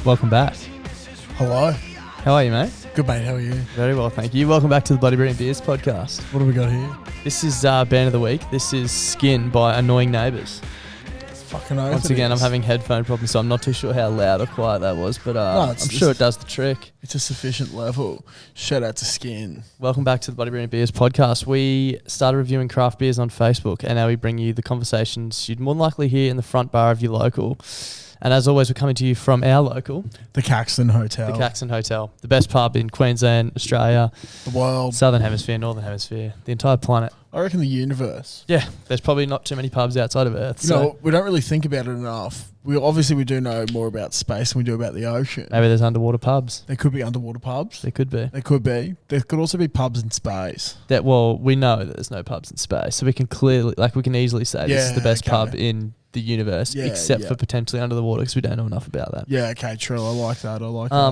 welcome back. Hello. How are you, mate? Good, mate. How are you? Very well, thank you. Welcome back to the Bloody Brilliant Beers podcast. What have we got here? This is Band of the Week. This is Skin by Annoying Neighbours. It's fucking oath. Once again, I'm having headphone problems, so I'm not too sure how loud or quiet that was, but I'm sure it does the trick. It's a sufficient level. Shout out to Skin. Welcome back to the Bloody Brilliant Beers podcast. We started reviewing craft beers on Facebook, and now we bring you the conversations you'd more than likely hear in the front bar of your local. And as always, we're coming to you from our local. The Caxton Hotel. The Caxton Hotel. The best pub in Queensland, Australia. The world. Southern Hemisphere, Northern Hemisphere. The entire planet. I reckon the universe. Yeah, there's probably not too many pubs outside of Earth. You know, we don't really think about it enough. We do know more about space than we do about the ocean. Maybe there's underwater pubs. There could be underwater pubs. There could be. There could be. There could also be pubs in space. Well, we know that there's no pubs in space, so we can easily say this is the best pub in the universe, except for potentially under the water, because we don't know enough about that. Yeah, okay, true. I like that.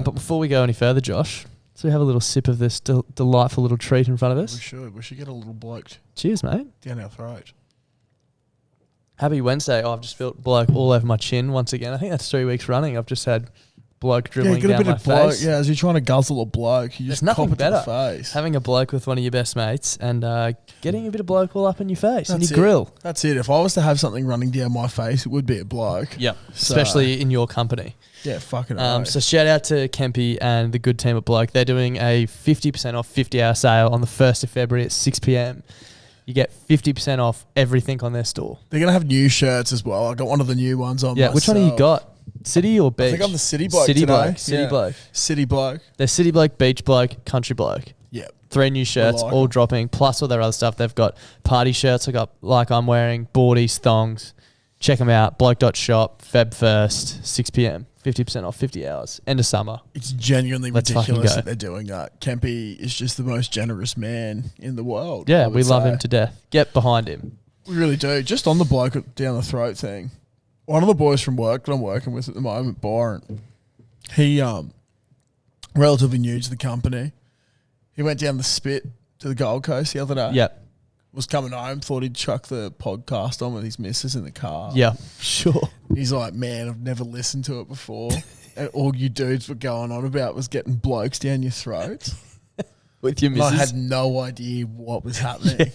But before we go any further, Josh, so we have a little sip of this delightful little treat in front of us. We should get a little bloke. Cheers, mate. Down our throat. Happy Wednesday. I've just felt bloke all over my chin once again. I think that's 3 weeks running. I've just had bloke dribbling down my face. Yeah, as you're trying to guzzle a bloke, you just cop it to the face. Having a bloke with one of your best mates and getting a bit of bloke all up in your face and your grill. That's it. If I was to have something running down my face, it would be a bloke. Yep. Especially in your company. Yeah, fucking So shout out to Kempy and the good team at Bloke. They're doing a 50% off 50-hour sale on the 1st of February at 6 p.m. You get 50% off everything on their store. They're going to have new shirts as well. I got one of the new ones on myself. Which one have you got? City or beach? I think I'm the City Bloke City today. Bloke. City Bloke. City Bloke. They're City Bloke, Beach Bloke, Country Bloke. Yeah. 3 new shirts, all dropping, plus all their other stuff. They've got party shirts like I'm wearing, boardies, thongs. Check them out, bloke.shop, Feb 1st, 6 p.m. 50% off 50 hours. End of summer. It's genuinely ridiculous that they're doing that. Kempy is just the most generous man in the world. Yeah, we love him to death. Get behind him. We really do. Just on the bloke down the throat thing. One of the boys from work that I'm working with at the moment, Byron, he relatively new to the company. He went down the spit to the Gold Coast the other day. Yep. Was coming home, thought he'd chuck the podcast on with his missus in the car. Yeah, sure. He's like, man, I've never listened to it before. And all you dudes were going on about was getting blokes down your throats. With your missus. I had no idea what was happening.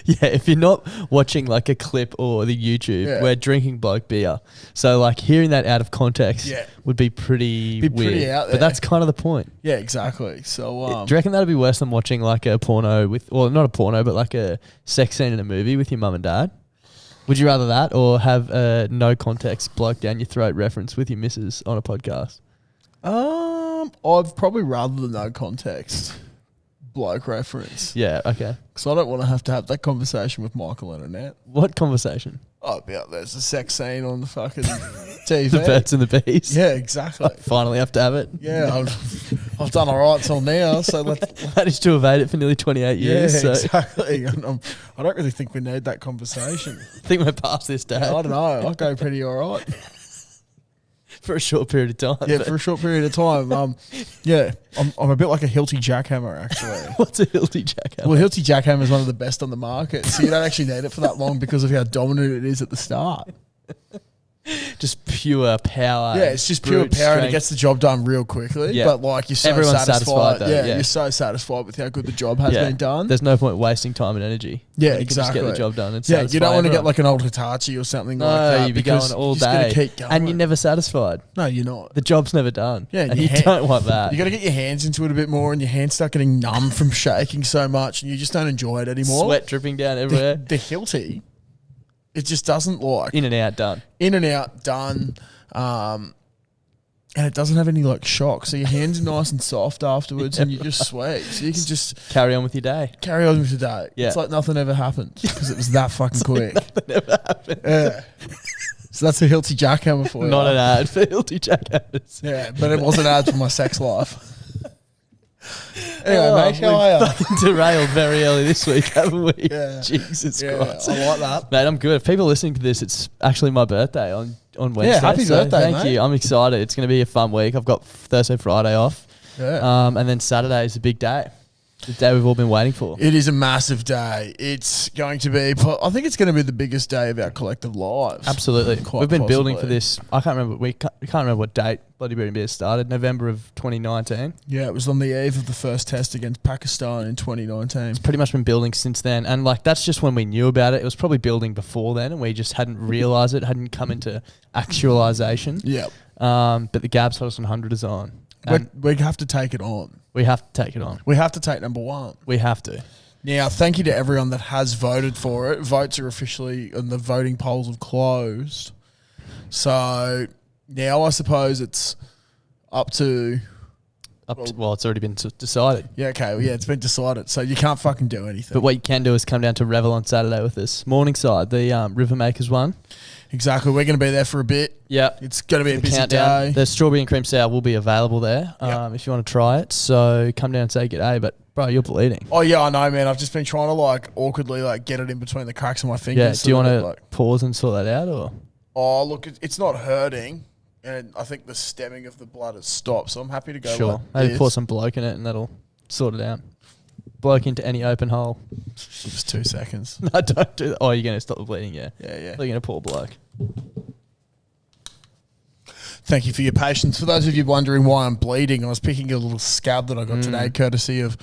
Yeah, if you're not watching like a clip or the YouTube, we're drinking bloke beer. So like hearing that out of context would be pretty weird. Pretty out there. But that's kind of the point. Yeah, exactly. So do you reckon that'd be worse than watching like a porno not a porno, but like a sex scene in a movie with your mum and dad? Would you rather that or have a no context bloke down your throat reference with your missus on a podcast? I'd probably rather the no context bloke reference. Yeah, okay. Because I don't want to have that conversation with Michael and Annette. What conversation? Oh, about there's a sex scene on the fucking TV. The birds and the bees. Yeah, exactly. I finally have to have it. Yeah, I've done all right till now. So managed to evade it for nearly 28 years. Yeah, so. exactly. And I don't really think we need that conversation. I think we're past this day. Yeah, I don't know. I'll go pretty all right. For a short period of time. Yeah, for a short period of time. I'm a bit like a Hilti jackhammer, actually. What's a Hilti jackhammer? Well, Hilti jackhammer is one of the best on the market, so you don't actually need it for that long because of how dominant it is at the start. Just pure power. Yeah, it's just pure power strength. And it gets the job done real quickly. Yeah. But like you're so Everyone's satisfied though, yeah, you're so satisfied with how good the job has been done. There's no point wasting time and energy. Yeah, you exactly. Can just get the job done. And you don't want to get like an old Hitachi or something like that. You'd be going all day. Keep going. And you're never satisfied. No, you're not. The job's never done. Yeah, and you don't want that. You got to get your hands into it a bit more, and your hands start getting numb from shaking so much, and you just don't enjoy it anymore. Sweat dripping down everywhere. The Hilti, it just doesn't like in and out done. In and out done. And it doesn't have any like shock, so your hands are nice and soft afterwards, and you just sweat. So you can just carry on with your day. Yeah, it's like nothing ever happened because it was that fucking quick. Nothing ever happened. Yeah. So that's a Hilti jackhammer for you. Not an ad for Hilti jackhammers. Yeah, but it was an ad for my sex life. Anyway, mate, how are you? Fucking derailed very early this week, haven't we? Yeah. Jesus Christ. I like that. Mate, I'm good. If people are listening to this, it's actually my birthday on Wednesday. Yeah, happy birthday, Thank you. I'm excited. It's going to be a fun week. I've got Thursday, Friday off. Yeah. And then Saturday is a big day. The day we've all been waiting for. It is a massive day. It's going to be, I think it's going to be the biggest day of our collective lives. Absolutely. Quite We've been building for possibly. this. I can't remember. We can't remember what date Bloody Beer and Beer started. November of 2019. Yeah, it was on the eve of the first test against Pakistan in 2019. It's pretty much been building since then. And like that's just when we knew about it. It was probably building before then and we just hadn't realised it, hadn't come into actualisation. Yeah. But the Gabs Hudson 100 is on. We have to take it on. We have to take it on. We have to take number one. We have to. Now, thank you to everyone that has voted for it. Votes are officially, and the voting polls have closed. So now I suppose it's up to... Well, it's already been decided. Yeah, okay. Well, yeah, it's been decided. So you can't fucking do anything. But what you can do is come down to Revel on Saturday with us. Morningside, the River Makers one. Exactly. We're going to be there for a bit. Yeah. It's going to be a busy Countdown. day. The strawberry and cream sour will be available there if you want to try it. So come down and say g'day. But, bro, you're bleeding. Oh, yeah, I know, man. I've just been trying to, awkwardly, get it in between the cracks of my fingers. Yeah. Do you want to pause and sort that out? Or? Oh, look, it's not hurting. And I think the stemming of the blood has stopped. So I'm happy to go Sure. Maybe pour some bloke in it and that'll sort it out. Bloke into any open hole. Just 2 seconds. No, don't do that. Oh, you're going to stop the bleeding, yeah. Yeah. You're going to pour bloke. Thank you for your patience. For those of you wondering why I'm bleeding, I was picking a little scab that I got today, courtesy of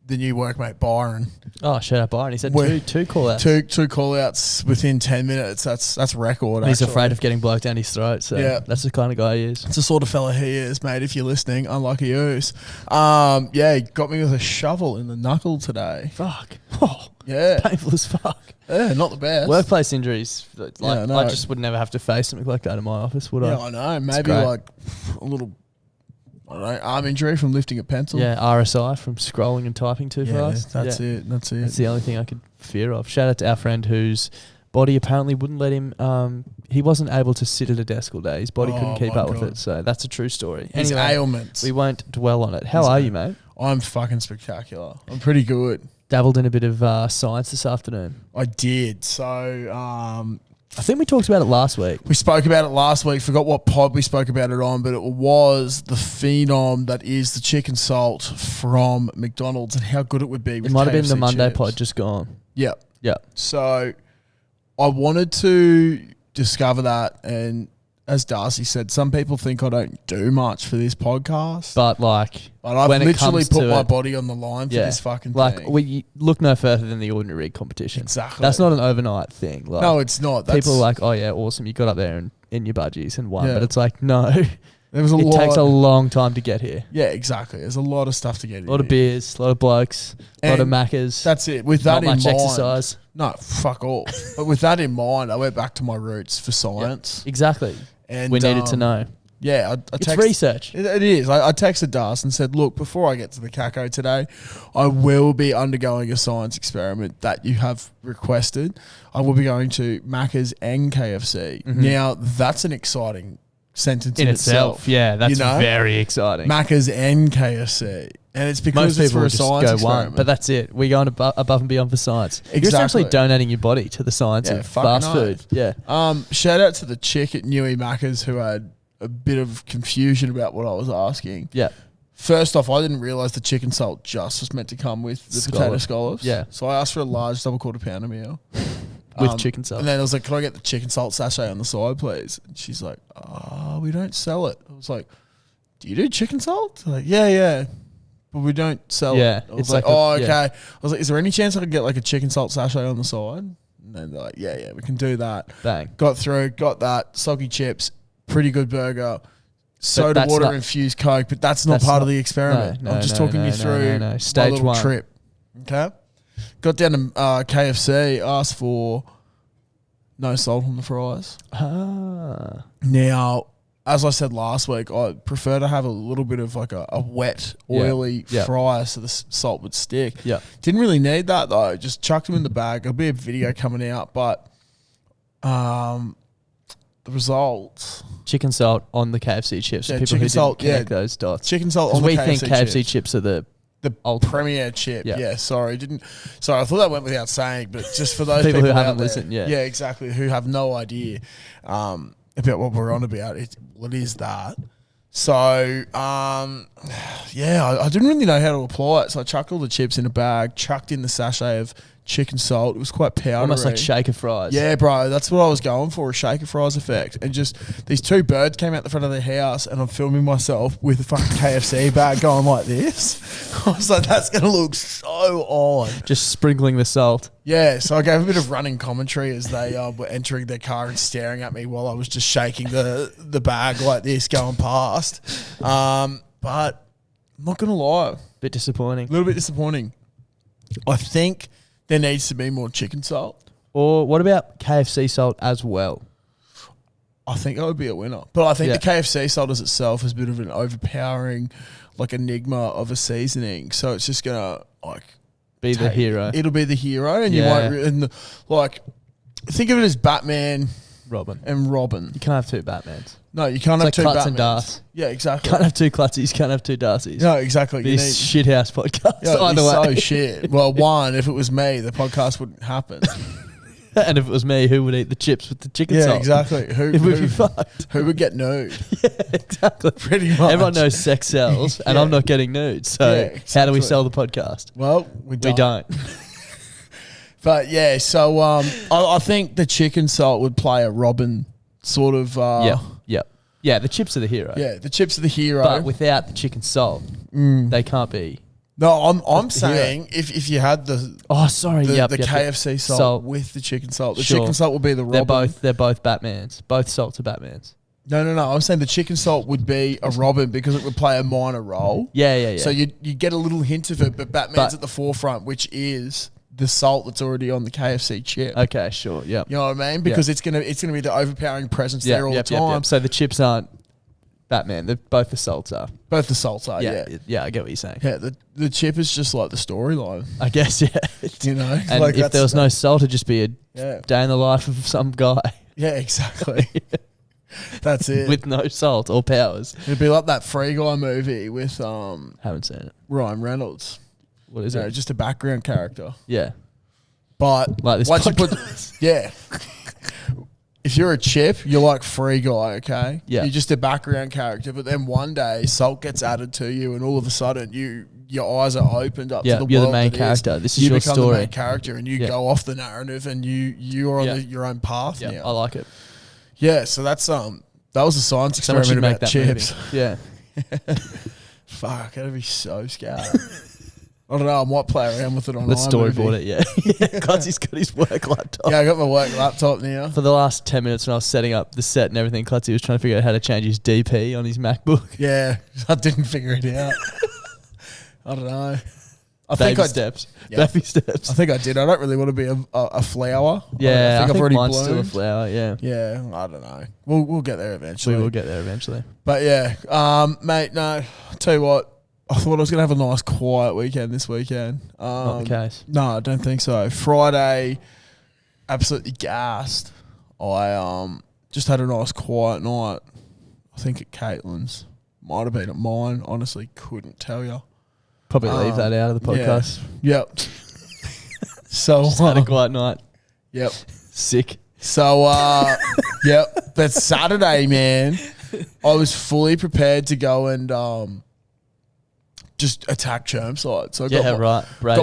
the new workmate Byron. Oh, shout out Byron. He said two call-outs. Two call-outs within 10 minutes. That's record, He's actually. afraid of getting bloke down his throat, so that's the kind of guy he is. It's the sort of fella he is, mate, if you're listening. Unlucky yous. He got me with a shovel in the knuckle today. Fuck. Oh, Yeah. painful as fuck. Yeah, not the best. Workplace injuries. I know. I just would never have to face something like that in my office, would I? Yeah, I know. Maybe great. a little, I don't know, arm injury from lifting a pencil. Yeah, RSI from scrolling and typing too fast. That's it. That's the only thing I could fear of. Shout out to our friend whose body apparently wouldn't let him. He wasn't able to sit at a desk all day. His body couldn't keep up with it. So that's a true story. His ailments. We won't dwell on it. How are you, mate? I'm fucking spectacular. I'm pretty good. Dabbled in a bit of science this afternoon. I did. So, I think we talked about it last week. we spoke about it last week. Forgot what pod we spoke about it on, but it was the phenom that is the chicken salt from McDonald's and how good it would be with It might have been the KFC Monday chips. pod just gone. Yep. Yeah. So I wanted to discover that, and as Darcy said, some people think I don't do much for this podcast, But I've when it literally comes put to my it- body on the line for this fucking thing. we look no further than the ordinary rig competition. Exactly. That's not an overnight thing. Like, No, it's not. That's, people are like, oh yeah, awesome, you got up there and in your budgies and won. Yeah. But it's like, no, there was a it lot. takes a long time to get here. Yeah, exactly. There's a lot of stuff to get. A lot of beers, a lot of blokes, a lot of Maccas. That's it. With that not in much mind, exercise. No, fuck all. But with that in mind, I went back to my roots for science. Exactly. And We needed to know. Yeah, I It's research. It is. I texted Das and said, look, before I get to the caco today, I will be undergoing a science experiment that you have requested. I will be going to Macca's and KFC. Now, that's an exciting sentence in itself. Yeah, that's You know? very exciting. Macca's and KFC. And it's because Most it's people for will a just science go experiment. one, but that's it. We're going above and beyond for science. You're Exactly. essentially donating your body to the science Yeah, of fucking fast oath. food. Yeah. Shout out to the chick at Newey Macca's who had a bit of confusion about what I was asking. Yeah. First off, I didn't realise the chicken salt just was meant to come with the potato scallops. Yeah. So I asked for a large double quarter pounder meal. With chicken salt. And then I was like, can I get the chicken salt sachet on the side, please? And she's like, oh, we don't sell it. I was like, do you do chicken salt? Like, yeah. But we don't sell Yeah, it. I was it's like, like oh, a- okay. yeah. I was like, is there any chance I could get like a chicken salt sachet on the side? And then they're like, yeah, we can do that. Bang. Got through, got that, soggy chips, pretty good burger, soda that's water not- infused Coke, but that's not part of the experiment. No, I'm just no, talking no, you no, through no. my Stage little one. trip. Okay. Got down to KFC, asked for no salt on the fries. Ah. Now, as I said last week, I prefer to have a little bit of like a wet, oily fry so the salt would stick. Yeah. Didn't really need that though. Just chucked them in the bag. There'll be a video coming out, but the results. Chicken salt on the KFC chips. Yeah, For people chicken who salt, didn't connect those dots. Chicken salt 'Cause on the we KFC think KFC chips. chips are the ultimate. Premier chip. Yeah. Yeah, sorry. I thought that went without saying, but just for those People people who out haven't there, listened, yeah. Yeah, exactly, who have no idea about what we're on about. It is that. So, yeah, I didn't really know how to apply it. So I chucked all the chips in a bag, chucked in the sachet of chicken salt. It was quite powdery. Almost like shaker fries. Yeah, bro, that's what I was going for, a shaker fries effect. And just these two birds came out the front of their house and I'm filming myself with a fucking KFC bag going like this. I was like, that's going to look so odd. Just sprinkling the salt. Yeah, so I gave a bit of running commentary as they were entering their car and staring at me while I was just shaking the bag like this going past. But I'm not going to lie. Bit disappointing. A little bit disappointing. I think there needs to be more chicken salt. Or what about KFC salt as well? I think that would be a winner. But I think the KFC salt as itself is a bit of an overpowering, like, enigma of a seasoning. So it's just going to, like... Be the hero. It'll be the hero. And you won't... like, think of it as Batman... Robin. And Robin. You can't have two Batmans. No, you can't it's have like two Clutz Batmans. And Darth. Yeah, exactly. Can't have two Clutzies, can't have two Darcys. No, exactly. This shithouse podcast. Yeah, either way. so shit. Well, one, if it was me, the podcast wouldn't happen. And if it was me, who would eat the chips with the chicken salt? Yeah, exactly. It would be fucked. Who would get nude? Yeah, exactly. Pretty much. Everyone knows sex sells, and I'm not getting nude. So how do we sell the podcast? Well, we don't. We don't. But yeah, so I think the chicken salt would play a Robin sort of... Yeah, the chips are the hero. Yeah, the chips are the hero. But without the chicken salt, they can't be... No, I'm saying if you had the KFC salt with the chicken salt, the chicken salt would be the Robin. They're both Batmans. Both salts are Batmans. No. I'm saying the chicken salt would be a Robin because it would play a minor role. Yeah. So you get a little hint of it, but Batman's at the forefront, which is the salt that's already on the KFC chip. Okay, sure. Yeah. You know what I mean? Because it's gonna be the overpowering presence there all the time. So the chips aren't Batman. Both the salts are. Both the salts are. Yeah. I get what you're saying. Yeah. The chip is just like the storyline. I guess. Yeah. You know, and like if there was no salt, it'd just be a day in the life of some guy. Yeah, exactly. That's it. With no salt or powers. It'd be like that Free Guy movie with haven't seen it. Ryan Reynolds. What is it? Just a background character. Yeah. But like this once you put if you're a chip, you're like Free Guy, okay? Yeah. You're just a background character, but then one day salt gets added to you and all of a sudden your eyes are opened up to the world. You're the main character. This is your story. You become the main character and you go off the narrative and you're on your own path now. I like it. Yeah, so that's that was a science experiment about that chips. Movie. Yeah. Fuck, that'd be so scary. I don't know, I might play around with it on Let's storyboard it, yeah. Clutzy's got his work laptop. Yeah, I got my work laptop now. For the last 10 minutes when I was setting up the set and everything, Clutzy was trying to figure out how to change his DP on his MacBook. Yeah, I didn't figure it out. I don't know. Baby steps. Yeah. Baby steps. I think I did. I don't really want to be a flower. Yeah, I think I've already mine's still a flower, yeah. Yeah, I don't know. We'll get there eventually. We will get there eventually. But yeah, mate, no, I'll tell you what, I thought I was going to have a nice quiet weekend this weekend. Not the case. No, I don't think so. Friday, absolutely gassed. I just had a nice quiet night. I think at Caitlin's. Might have been at mine. Honestly, couldn't tell you. Probably leave that out of the podcast. Yeah. Yep. So just had a quiet night. Yep. Sick. So yep. But Saturday, man, I was fully prepared to go and just attack Curbside. So I got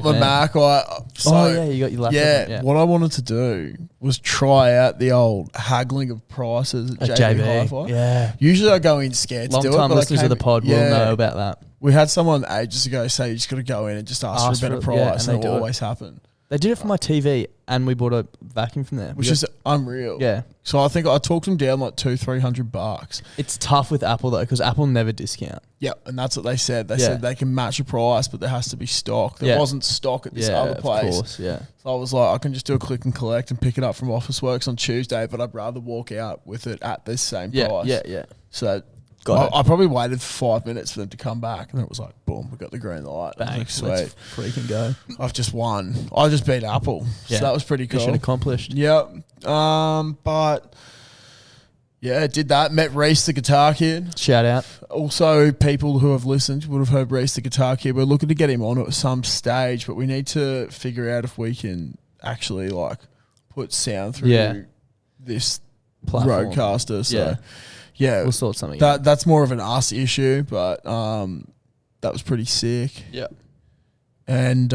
my Mac. You got your laptop. Yeah, what I wanted to do was try out the old haggling of prices at JB Hi-Fi. Yeah. Usually I go in scared to do it. Long-time listeners of the pod will know about that. We had someone ages ago say you just got to go in and just ask for a better price, and it will always happen. They did it for my TV, and we bought a vacuum from there. Which is unreal. Yeah. So I think I talked them down like $200-300. It's tough with Apple, though, because Apple never discount. Yeah, and that's what they said. They said they can match a price, but there has to be stock. There wasn't stock at this other place. Of course, yeah. So I was like, I can just do a click and collect and pick it up from Officeworks on Tuesday, but I'd rather walk out with it at this same price. Yeah. So I probably waited for 5 minutes for them to come back, and then it was like, boom, we got the green light. Bang, like, sweet. Let's freaking go. I've just won. I just beat Apple. So that was pretty cool. Mission accomplished. Yep. But yeah, did that. Met Reese the Guitar Kid. Shout out. Also, people who have listened would have heard Reese the Guitar Kid. We're looking to get him on at some stage, but we need to figure out if we can actually like put sound through this platform. roadcaster. So yeah, we'll sort something out. That's more of an us issue, but that was pretty sick. Yeah. And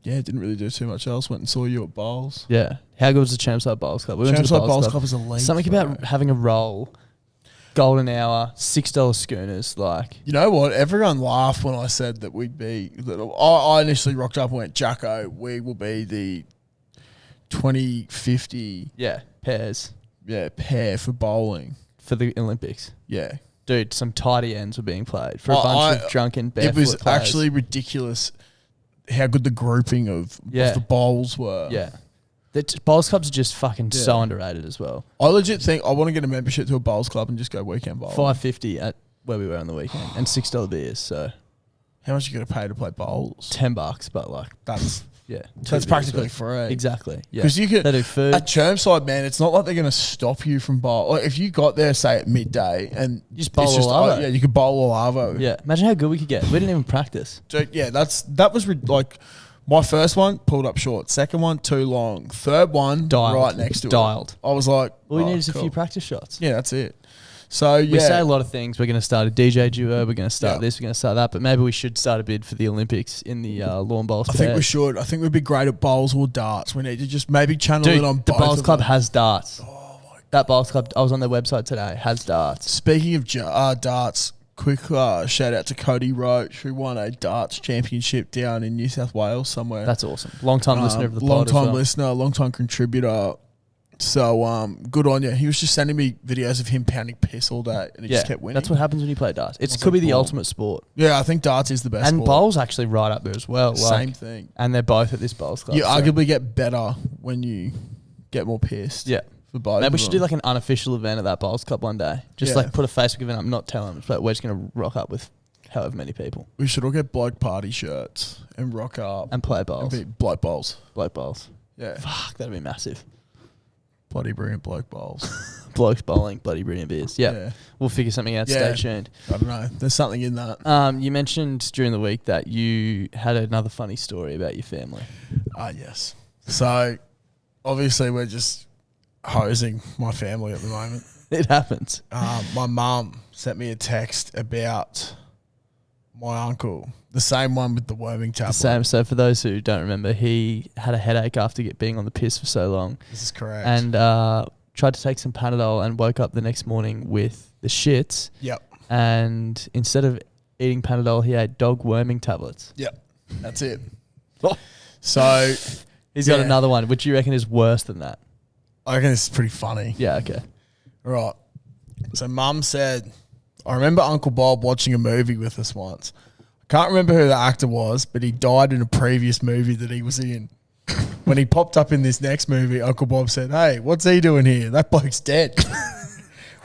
didn't really do too much else. Went and saw you at bowls. Yeah. How good was the Chermside Bowls Club? We went to the Bowls Club is elite. Something about having a roll, golden hour, $6 schooners. Like, you know what? Everyone laughed when I said that we'd be. I initially rocked up and went, Jacko, we will be the 2050 pairs pair for bowling for the Olympics. Yeah. Dude, some tidy ends were being played for a bunch of drunken barefoot It was players. actually ridiculous how good the grouping of the bowls were. Yeah. The bowls clubs are just fucking so underrated as well. I legit think I want to get a membership to a bowls club and just go weekend bowling. $5.50 at where we were on the weekend and $6 beers. So how much are you going to pay to play bowls? $10, but like that's yeah. So it's practically free. Exactly. Yeah. Because you can they do food. At Chermside, man, it's not like they're going to stop you from bowl. Like if you got there, say at midday, and you just bowl a lavo. Yeah, you could bowl a lavo. Yeah. Imagine how good we could get. We didn't even practice. So, yeah, that was like my first one pulled up short. Second one too long. Third one right next to it. I was like, all we need is a few practice shots. Yeah, that's it. So yeah, we say a lot of things. We're going to start a DJ duo. We're going to start this. We're going to start that. But maybe we should start a bid for the Olympics in the lawn bowls. I think we should. I think we'd be great at bowls or darts. We need to just maybe channel it on both. The bowls club has darts. Oh my God. That bowls club, I was on their website today, has darts. Speaking of darts, quick shout out to Cody Roach, who won a darts championship down in New South Wales somewhere. That's awesome. Long time listener of the pod. Long time listener, long time contributor. So good on you. He was just sending me videos of him pounding piss all day, and he just kept winning. That's what happens when you play darts. It could be the ultimate sport. Yeah, I think darts is the best. And bowls actually right up there as well. Same thing. And they're both at this bowls club. You arguably get better when you get more pissed. Yeah. For both. Maybe we should do like an unofficial event at that bowls club one day. Just like put a Facebook event up, not tell them. But we're just going to rock up with however many people. We should all get bloke party shirts and rock up. And play bowls. And be bloke bowls. Bloke bowls. Yeah. Fuck, that'd be massive. Bloody brilliant bloke bowls. Blokes bowling, bloody brilliant beers. Yeah. We'll figure something out. Stay tuned. I don't know. There's something in that. You mentioned during the week that you had another funny story about your family. Yes. So, obviously, we're just hosing my family at the moment. It happens. My mum sent me a text about my uncle. The same one with the worming tablet. The same. So for those who don't remember, he had a headache after being on the piss for so long. This is correct. And tried to take some Panadol and woke up the next morning with the shits. Yep. And instead of eating Panadol, he ate dog worming tablets. Yep. That's it. So he's got another one, which you reckon is worse than that. I reckon this is pretty funny. Yeah, okay. Right. So mum said, I remember Uncle Bob watching a movie with us once. Can't remember who the actor was, but he died in a previous movie that he was in. When he popped up in this next movie, Uncle Bob said, "Hey, what's he doing here? That bloke's dead."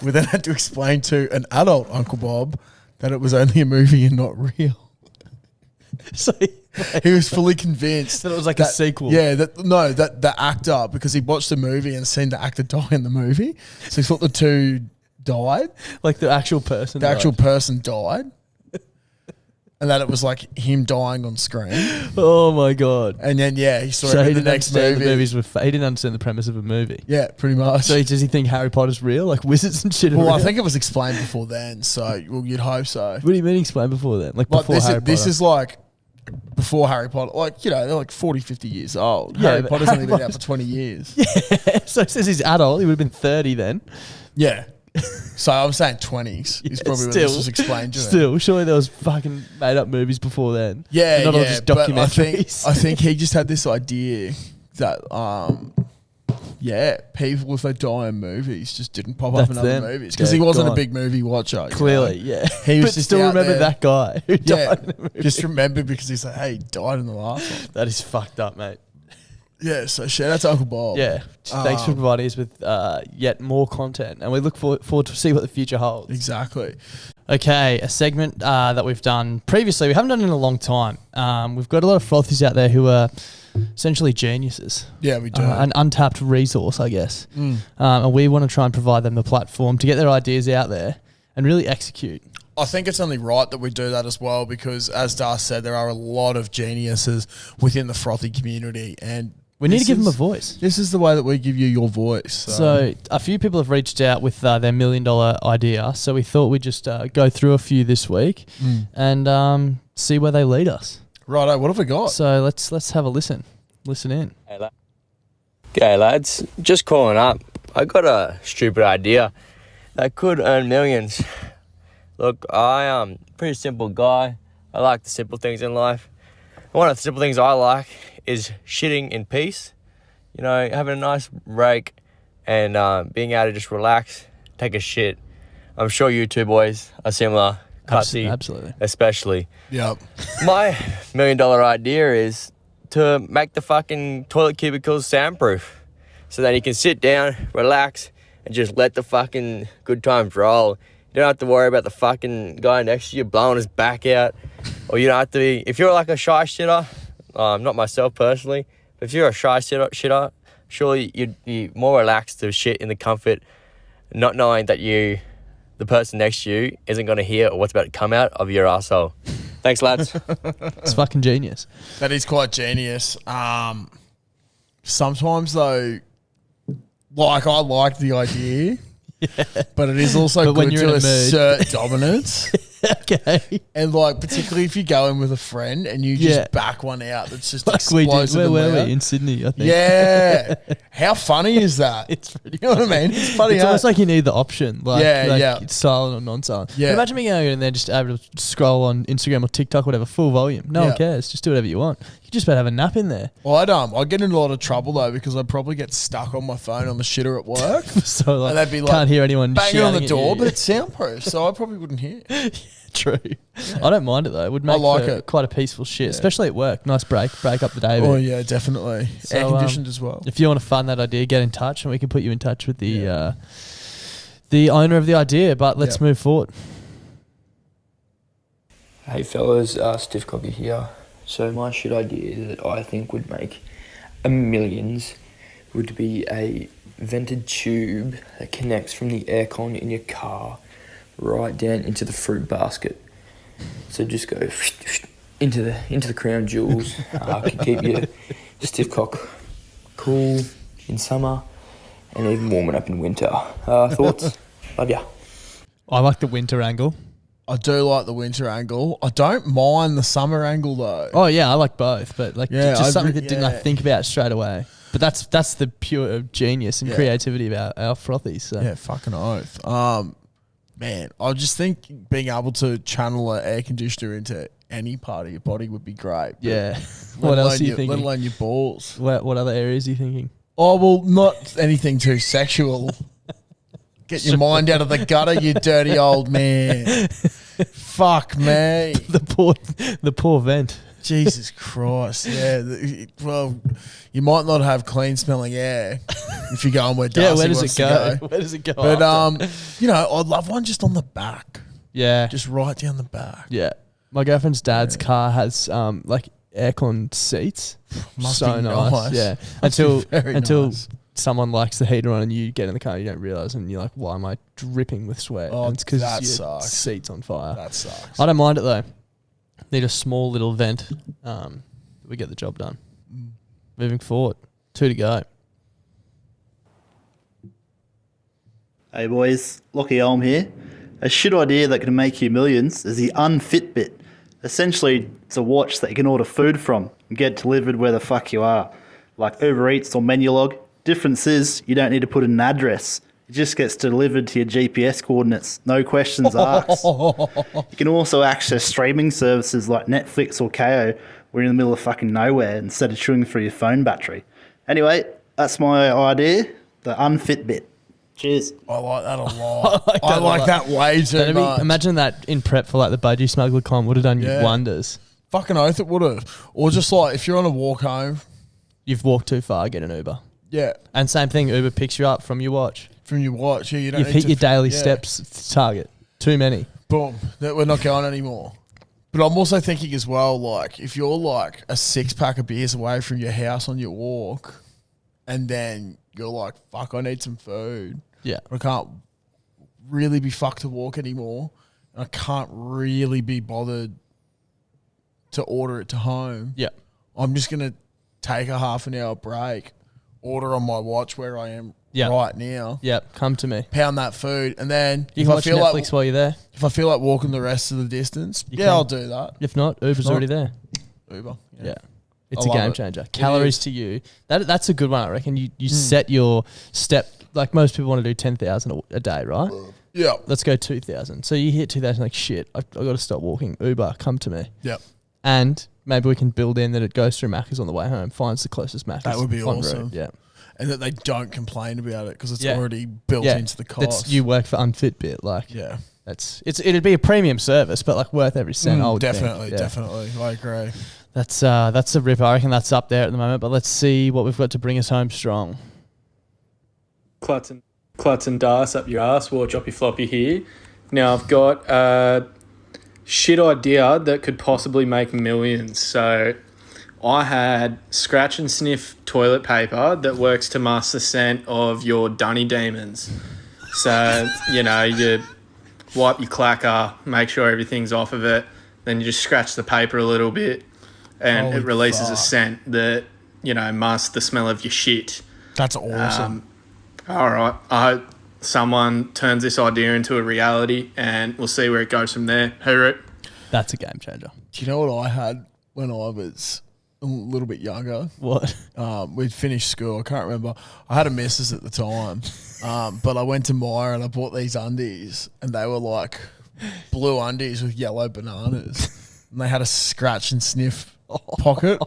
We then had to explain to an adult Uncle Bob that it was only a movie and not real. So he was fully convinced that it was like a sequel. Yeah, that the actor, because he watched the movie and seen the actor die in the movie, so he thought the two died. Like the actual person. The actual person died. And that it was like him dying on screen. Oh my God. And then, he saw it in the next movie. He didn't understand the premise of a movie. Yeah, pretty much. So does he think Harry Potter's real? Like wizards and shit are real? I think it was explained before then. So, you'd hope so. What do you mean explained before then? Like before Harry Potter? This is like before Harry Potter. Like, they're like 40, 50 years old. Yeah, Harry Potter's only been out for 20 years. Yeah. So it says he's adult. He would have been 30 then. Yeah. So I was saying 20s is probably what this was explained to Still, surely there was fucking made up movies before then. Yeah, not all just documentaries. But I think he just had this idea that people if they die in movies just didn't pop up in other movies because he wasn't a big movie watcher. Clearly, yeah. He was just still remember that guy who died in the movie. Just remember because he's like, hey, he died in the last one. That is fucked up, mate. Yeah, so shout out to Uncle Bob. Yeah, thanks for providing us with yet more content, and we look forward to see what the future holds. Exactly. Okay, a segment that we've done previously, we haven't done in a long time. We've got a lot of frothies out there who are essentially geniuses. Yeah, we do. An untapped resource, I guess. And we want to try and provide them a platform to get their ideas out there and really execute. I think it's only right that we do that as well because, as Dar said, there are a lot of geniuses within the frothy community, and We need to give them a voice. This is the way that we give you your voice. So a few people have reached out with their $1 million idea. So we thought we'd just go through a few this week and see where they lead us. Righto, what have we got? So let's have a listen. Listen in. G'day lads, just calling up. I got a stupid idea that could earn millions. Look, I am a pretty simple guy. I like the simple things in life. One of the simple things I like is shitting in peace. You know, having a nice break and being able to just relax, take a shit. I'm sure you two boys are similar. Clutzy, absolutely. Especially. Yep. My $1 million idea is to make the fucking toilet cubicles soundproof. So that you can sit down, relax, and just let the fucking good times roll. You don't have to worry about the fucking guy next to you blowing his back out. Or you don't have to be... If you're like a shy shitter, not myself personally, but if you're a shy shitter, surely you'd be more relaxed to shit in the comfort, not knowing that the person next to you, isn't going to hear what's about to come out of your arsehole. Thanks, lads. It's fucking genius. That is quite genius. Sometimes, though, like, I like the idea, but it is also good to assert dominance. Okay. And, like, particularly if you go in with a friend and you just back one out that's just like explosive. Where were we? In Sydney, I think. Yeah. How funny is that? It's pretty You know what I mean? It's funny. It's almost like you need the option. Like, it's silent or non-silent. Yeah. But imagine me going in there just able to scroll on Instagram or TikTok, whatever, full volume. No one cares. Just do whatever you want. You just better have a nap in there. Well, I'd get in a lot of trouble, though, because I'd probably get stuck on my phone on the shitter at work. So, like, and they'd be like, can't hear anyone banging on the shouting door, at you. but it's soundproof, so I probably wouldn't hear. True. Yeah. I don't mind it, though. It would make it quite a peaceful shit, especially at work. Nice break up the day. Oh, yeah, definitely. So, air conditioned as well. If you want to fund that idea, get in touch and we can put you in touch with the owner of the idea. But let's move forward. Hey fellas, Stiff Cocky here. So my shit idea that I think would make millions would be a vented tube that connects from the aircon in your car right down into the fruit basket. So just go into the crown jewels. Can keep your stiff cock cool in summer and even warming up in winter. Thoughts? Love ya. I like the winter angle. I do like the winter angle. I don't mind the summer angle, though. Oh yeah, I like both, but just something that didn't I yeah. think about straight away. But that's the pure genius and creativity about our frothies. So. Yeah, fucking oath. Man, I just think being able to channel an air conditioner into any part of your body would be great. Yeah. What else are you thinking? Let alone your balls. What other areas are you thinking? Oh, well, not anything too sexual. Get your mind out of the gutter, you dirty old man. Fuck me. The poor vent. Jesus Christ. Yeah. Well, you might not have clean smelling air if you're going where Darcy where does wants it go? to go. Where does it go? But after? you know, I'd love one just on the back. Yeah. Just right down the back. Yeah. My girlfriend's dad's car has like aircon seats. Must so be nice. Yeah. Must Until be very nice. someone likes the heater on and you get in the car and you don't realise and you're like, why am I dripping with sweat? Oh, and it's because that your sucks. seat's on fire. That sucks. I don't mind it though. Need a small little vent. We get the job done. Moving forward. 2 to go. Hey boys, Lockie Elm here. A shit idea that can make you millions is the Unfitbit. Essentially, it's a watch that you can order food from and get delivered where the fuck you are. Like Uber Eats or Menulog. Difference is, you don't need to put in an address. It just gets delivered to your GPS coordinates. No questions asked. You can also access streaming services like Netflix or KO where you're in the middle of fucking nowhere instead of chewing through your phone battery. Anyway, that's my idea, the Unfitbit. Cheers. I like that a lot. I like that way too much. Imagine that in prep for like the Budgie Smuggler Con would have done you wonders. Fucking oath it would have. Or just like if you're on a walk home. You've walked too far, get an Uber. Yeah. And same thing, Uber picks you up from your watch. From your watch. Yeah, you don't You've need hit to your daily steps target. Too many. Boom. That we're not going anymore. But I'm also thinking as well, like, if you're like a 6-pack of beers away from your house on your walk and then you're like, fuck, I need some food. Yeah. I can't really be fucked to walk anymore. And I can't really be bothered to order it to home. Yeah. I'm just going to take a half an hour break, order on my watch where I am Yep. right now. Yep, come to me. Pound that food, and then You if can I watch feel Netflix like while you're there. if I feel like walking the rest of the distance, You yeah, can. I'll do that. If not, Uber's not- already there. Uber. Yeah. It's I a love game it. changer. Calories is. to you. That's a good one, I reckon. You set your step, like most people want to do 10,000 a day, right? Yeah. Let's go 2,000. So you hit 2,000, like, shit, I got to stop walking. Uber, come to me. Yep. And maybe we can build in that it goes through Macca's on the way home, finds the closest Macca's. That would be en route. awesome. Yeah. And that they don't complain about it because it's Yeah. already built Yeah. into the cost. That's, you work for Unfit Bit. Like, Yeah. it'd be a premium service, but like worth every cent. I would think. Definitely, Yeah. definitely. I agree. That's a rip. I reckon that's up there at the moment. But let's see what we've got to bring us home strong. Clutz and Dice up your ass, war choppy floppy here. Now I've got a shit idea that could possibly make millions. So I had scratch and sniff toilet paper that works to mask the scent of your dunny demons. So, you wipe your clacker, make sure everything's off of it, then you just scratch the paper a little bit and Holy it releases a fuck. scent that, masks the smell of your shit. That's awesome. All right. I hope someone turns this idea into a reality and we'll see where it goes from there. Hooroo. That's a game changer. Do you know what I had when I was a little bit younger? What? We'd finished school. I can't remember. I had a missus at the time, but I went to Myer and I bought these undies, and they were like blue undies with yellow bananas, and they had a scratch and sniff pocket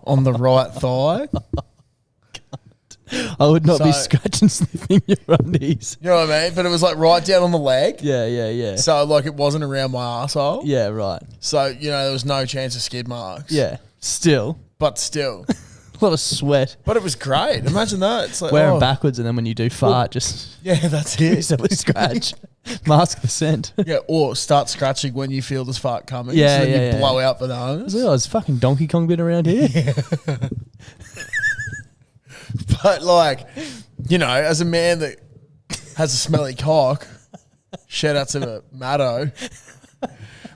on the right thigh. I would not be So- scratching sniffing your undies. You know what I mean? But it was like right down on the leg. Yeah. So like it wasn't around my arsehole. Yeah, right. So, there was no chance of skid marks. Yeah. Still. But still. A lot of sweat. But it was great. Imagine that. It's like, Wearing backwards, and then when you do fart, just Yeah, that's it. easily scratch. Mask the scent. Yeah, or start scratching when you feel this fart coming. Yeah, so then yeah, you blow out bananas. Oh, there's fucking Donkey Kong been around here. But like, as a man that has a smelly cock, shout out to Matto.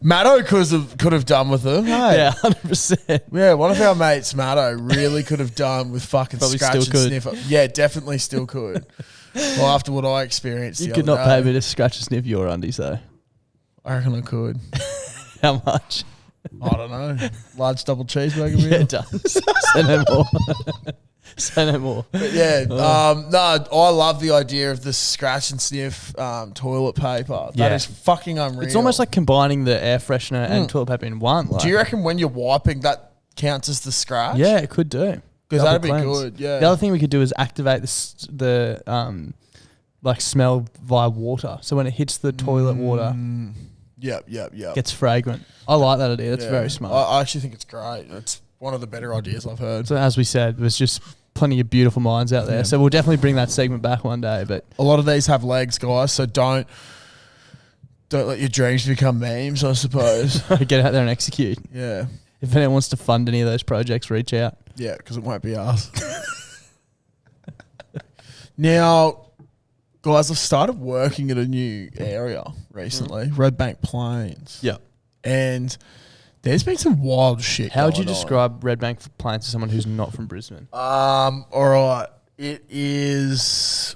Matto could have done with them. Hey. Yeah, 100%. Yeah, one of our mates, Matto, really could have done with fucking Probably scratch still and could. sniff. Yeah, definitely still could. Well, after what I experienced, You the could other not pay day, me to scratch and sniff your undies, though. I reckon I could. How much? I don't know. Large double cheeseburger meal. Yeah, it does. Say no more. Say no more. But yeah, no, I love the idea of the scratch and sniff toilet paper. That Yeah. is fucking unreal. It's almost like combining the air freshener and toilet paper in one. Like, Do you reckon when you're wiping that counts as the scratch? yeah, it could do. because Double that'd be cleanse. good. Yeah. The other thing we could do is activate the like smell via water. So when it hits the toilet water, Yep. it gets fragrant. I like that idea. That's Yeah. very smart. I actually think it's great. It's one of the better ideas I've heard. So as we said, there's just plenty of beautiful minds out there. Yeah. So we'll definitely bring that segment back one day. But A lot of these have legs, guys. So don't let your dreams become memes, I suppose. get out there and execute. Yeah. If anyone wants to fund any of those projects, reach out. Yeah, because it won't be us. Now, guys, I've started working at a new area recently, Red Bank Plains. Yeah. And there's been some wild shit. How would you going on. describe Red Bank Plains to someone who's not from Brisbane? All right. It is.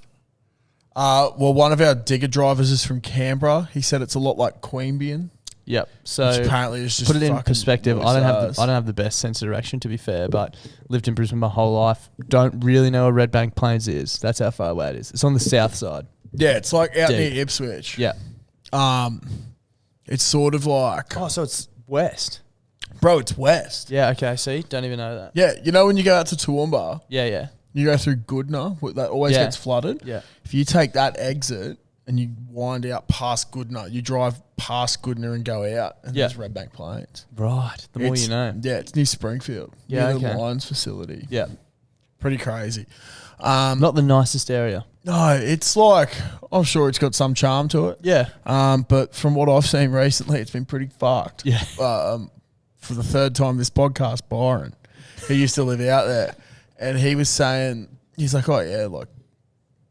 Well, one of our digger drivers is from Canberra. He said it's a lot like Queanbeyan. Yep. So Which apparently is just put it in fucking perspective. really I don't size. have the best sense of direction, to be fair, but lived in Brisbane my whole life. Don't really know where Red Bank Plains is. That's how far away it is. It's on the south side. Yeah, it's like out Deep. near Ipswich. Yeah. It's sort of like, Oh, so it's west. bro, it's west. Yeah. Okay. See, don't even know that. Yeah, you know when you go out to Toowoomba, Yeah. you go through Goodna, that always Yeah. gets flooded. Yeah. If you take that exit and you wind out past Goodna, you drive past Goodna and go out, and Yeah. there's Red Bank Plains. Right. The more you know. Yeah, it's near Springfield. Yeah, near the okay. Lions facility. Yeah. Pretty crazy. Not the nicest area. No, it's like, I'm sure it's got some charm to it. Yeah. But from what I've seen recently, it's been pretty fucked. Yeah. For the third time this podcast, Byron, who used to live out there, and he was saying, he's like, oh yeah, like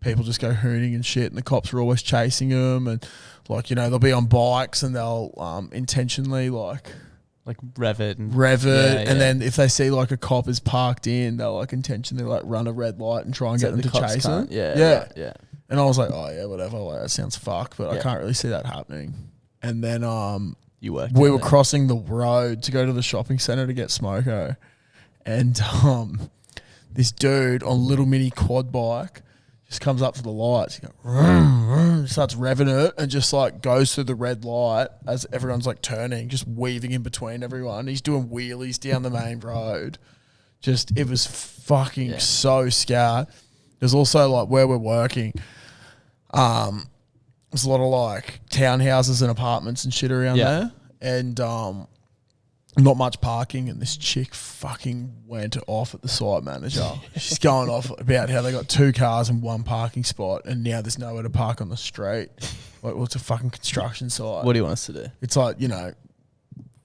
people just go hooning and shit, and the cops are always chasing them, and like, you know, they'll be on bikes and they'll intentionally like Like rev it. And and then if they see like a cop is parked in, they'll like intentionally like run a red light and try and get them to chase it. Yeah. And I was like, oh yeah, whatever. Like, that sounds fucked, but I can't really see that happening. And then we were crossing the road to go to the shopping centre to get smoko, and this dude on a little mini quad bike just comes up to the lights. He goes, vroom, vroom, starts revving it and just like goes through the red light as everyone's like turning, just weaving in between everyone. He's doing wheelies down the main road. Just, it was fucking so scared. There's also like where we're working, there's a lot of like townhouses and apartments and shit around there, and not much parking. And this chick fucking went off at the site manager. She's going off about how they got 2 cars and 1 parking spot, and now there's nowhere to park on the street. Like, well, it's a fucking construction site. What do you want us to do? It's like, you know,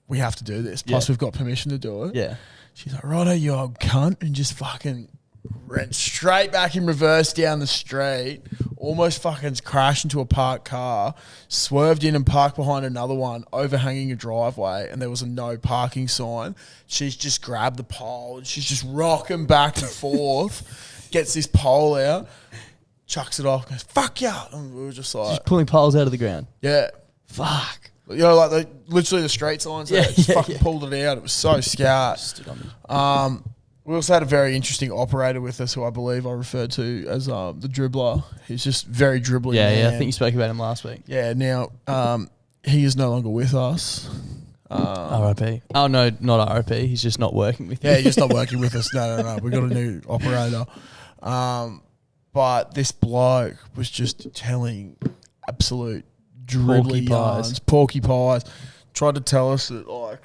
we have to do this. Plus, we've got permission to do it. Yeah. She's like, righto, you old cunt, and just fucking ran straight back in reverse down the street, almost fucking crashed into a parked car, swerved in and parked behind another one, overhanging a driveway, and there was a no parking sign. She's just grabbed the pole and she's just rocking back and forth, gets this pole out, chucks it off, goes, fuck yeah. And we were just like... Just pulling poles out of the ground. Yeah. Fuck. You know, like literally the street signs, just fucking pulled it out. It was so scarce. We also had a very interesting operator with us who I believe I referred to as the dribbler. He's just very dribbling. Yeah, I think you spoke about him last week. Yeah, now he is no longer with us. RIP. Oh, no, not RIP. He's just not working with you. Yeah, he's just not working with us. No. We got a new operator. But this bloke was just telling absolute dribbly yarns, porky pies. Tried to tell us that, like,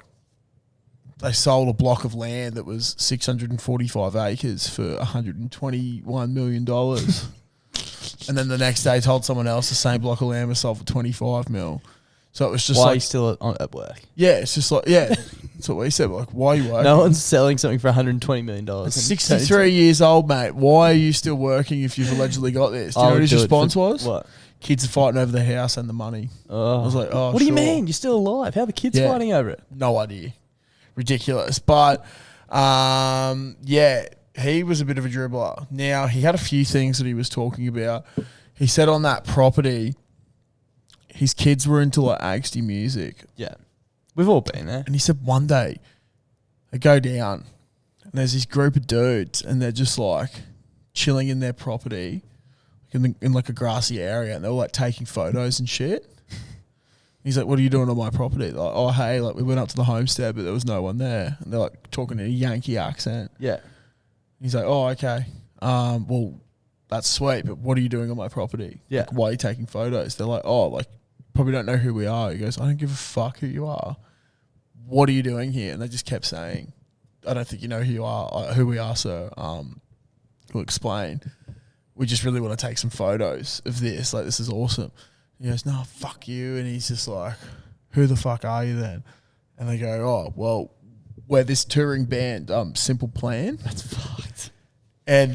they sold a block of land that was 645 acres for $121 million. And then the next day told someone else the same block of land was sold for 25 mil. So it was just why like... are you still at work? Yeah, it's just like, yeah, that's what we said. Like, why are you working? No one's selling something for $120 million. 63 years old, mate. Why are you still working if you've allegedly got this? Do you know what his response was? What? Kids are fighting over the house and the money. Oh. I was like, oh, what do you mean? You're still alive. How are the kids fighting over it? No idea. Ridiculous. But, yeah, he was a bit of a dribbler. Now, he had a few things that he was talking about. He said on that property, his kids were into like angsty music. Yeah. We've all been there. And he said one day, they go down and there's this group of dudes and they're just like chilling in their property in like a grassy area, and they're like taking photos and shit. He's like, what are you doing on my property? Like, oh, hey, like we went up to the homestead, but there was no one there. And they're like talking in a Yankee accent. Yeah. He's like, oh, okay. Well, that's sweet, but what are you doing on my property? Yeah. Like, why are you taking photos? They're like, oh, like, probably don't know who we are. He goes, I don't give a fuck who you are. What are you doing here? And they just kept saying, I don't think you know who we are, sir. We'll explain. We just really want to take some photos of this. Like, this is awesome. He goes, no, fuck you. And he's just like, who the fuck are you then? And they go, oh, well, we're this touring band, Simple Plan. That's fucked. And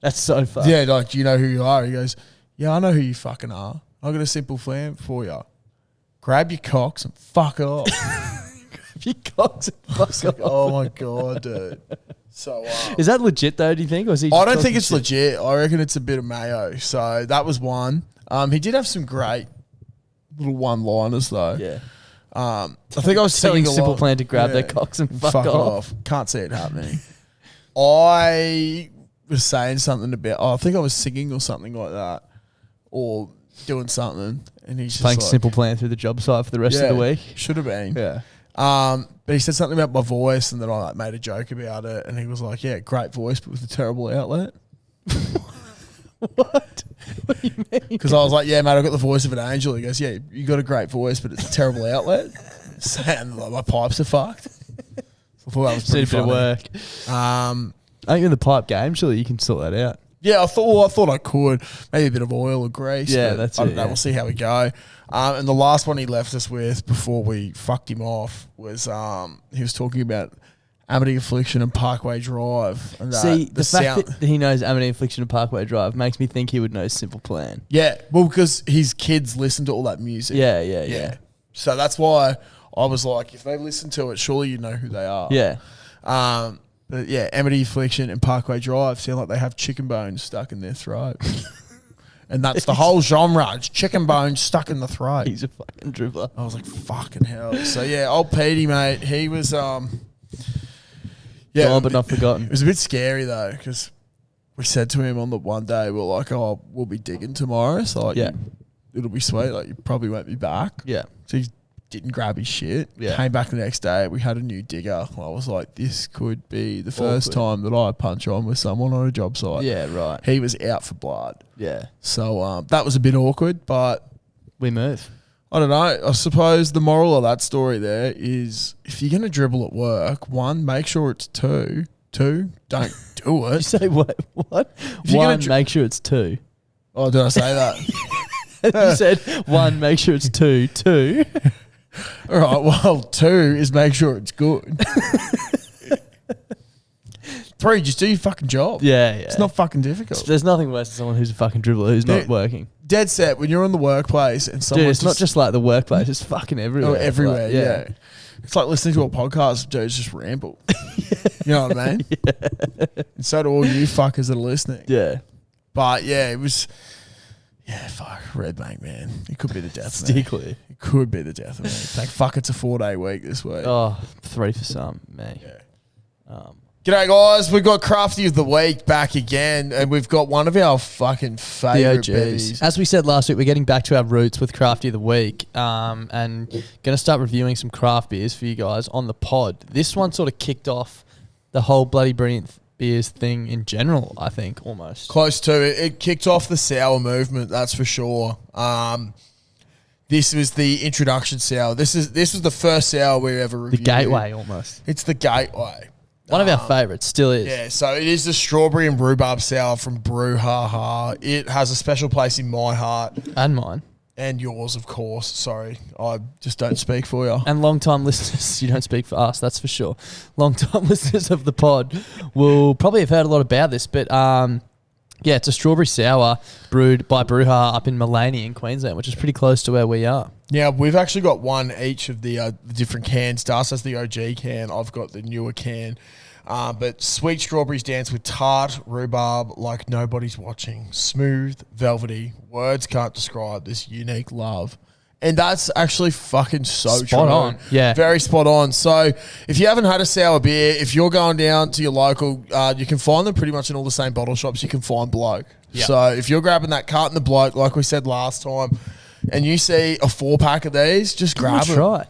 that's so fucked. yeah, like, do you know who you are? He goes, yeah, I know who you fucking are. I've got a simple plan for you. Grab your cocks and fuck off. Grab your cocks and fuck off. Like, oh my God, dude. So is that legit though, do you think? Or is he I don't think it's legit. I reckon it's a bit of mayo. So that was one. He did have some great little one-liners though. Yeah. I think I was telling singing Simple Plan to grab their cocks and fuck off. Can't see it happening. I was saying something about, I think I was singing or something like that, or doing something, and he's just playing like, Simple Plan through the job site for the rest of the week. Should have been. Yeah. But he said something about my voice, and then I like made a joke about it, and he was like, yeah, great voice, but with a terrible outlet. What? What do you mean? Because I was like, yeah, mate, I've got the voice of an angel. He goes, yeah, you got a great voice, but it's a terrible outlet. And like, my pipes are fucked. So I thought that was pretty funny. Bit of work. I think in the pipe game, surely you can sort that out. Yeah, I thought I could. Maybe a bit of oil or grease. Yeah, that's it. I don't know. We'll see how we go. And the last one he left us with before we fucked him off was he was talking about Amity Affliction and Parkway Drive. And see, the fact that he knows Amity Affliction and Parkway Drive makes me think he would know Simple Plan. Yeah, well, because his kids listen to all that music. Yeah. So that's why I was like, if they listen to it, surely you know who they are. Yeah. But yeah, Amity Affliction and Parkway Drive sound like they have chicken bones stuck in their throat. And that's the whole genre. It's chicken bones stuck in the throat. He's a fucking dribbler. I was like, fucking hell. So yeah, old Petey, mate, he was Gone but not forgotten. It was a bit scary though, because we said to him on the one day, we're like, oh, we'll be digging tomorrow. So like, Yeah. it'll be sweet. Like, you probably won't be back. Yeah. So he didn't grab his shit. Yeah. Came back the next day. We had a new digger. I was like, this could be the first time that I punch on with someone on a job site. Yeah, right. He was out for blood. Yeah. So that was a bit awkward, but We move. I don't know. I suppose the moral of that story there is if you're going to dribble at work, one, make sure it's two. Two, don't do You it. say what? What? If you're gonna One, make sure it's two. Oh, did I say that? You said one, make sure it's two. Two. All right, well, two is make sure it's good. Three, just do your fucking job. Yeah, yeah. It's not fucking difficult. There's nothing worse than someone who's a fucking dribbler who's not Dude, working. Dead set, when you're in the workplace and someone Dude, it's not just like the workplace, it's fucking everywhere. Oh, everywhere, Like, yeah. It's like listening to a podcast, dudes just ramble. You know what I mean? And so do all you fuckers that are listening. Yeah. But yeah, it was, yeah, fuck, Red Bank, man. It could be the death of me. Stickly. It could be the death of me. Thank fuck it's a 4-day week this week. Oh, 3 for some, me. Yeah. G'day, guys. We've got Crafty of the Week back again, and we've got one of our fucking favourite OGs. bevies. As we said last week, we're getting back to our roots with Crafty of the Week, and going to start reviewing some craft beers for you guys on the pod. This one sort of kicked off the whole bloody brilliant beers thing in general, I think, almost. Close to it. It kicked off the sour movement, that's for sure. This was the introduction sour. This was the first sour we ever The reviewed. gateway, almost. It's the gateway. One of our favourites, still is. Yeah, so it is the strawberry and rhubarb sour from Brew Ha Ha. It has a special place in my heart. And mine. And yours, of course. Sorry, I just don't speak for you. And long-time listeners, you don't speak for us, that's for sure. Long-time listeners of the pod will probably have heard a lot about this, but yeah, it's a strawberry sour brewed by Brewha up in Maleny in Queensland, which is pretty close to where we are. Yeah, we've actually got one each of the different cans. Das has the OG can. I've got the newer can. But sweet strawberries dance with tart rhubarb like nobody's watching. Smooth, velvety. Words can't describe this unique love. And that's actually fucking so true. Spot on. Yeah. Very spot on. So if you haven't had a sour beer, if you're going down to your local, you can find them pretty much in all the same bottle shops. You can find Bloke. Yep. So if you're grabbing that carton of Bloke, like we said last time, and you see a 4-pack of these, just grab them. Try.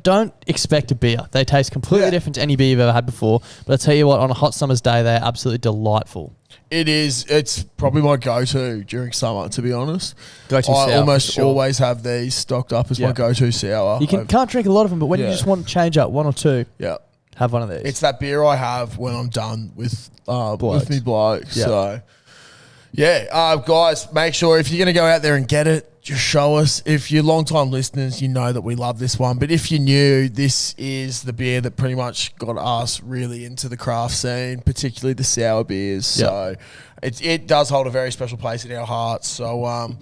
Don't expect a beer. They taste completely different to any beer you've ever had before. But I'll tell you what, on a hot summer's day, they're absolutely delightful. It is. It's probably my go-to during summer, to be honest. Go-to I sour, almost for sure. always have these stocked up as my go-to sour. You can't drink a lot of them, but when you just want to change up one or two, have one of these. It's that beer I have when I'm done with me blokes. Yeah. So, yeah, guys, make sure if you're going to go out there and get it, just show us. If you're long-time listeners, you know that we love this one. But if you're new, this is the beer that pretty much got us really into the craft scene, particularly the sour beers. So it does hold a very special place in our hearts. So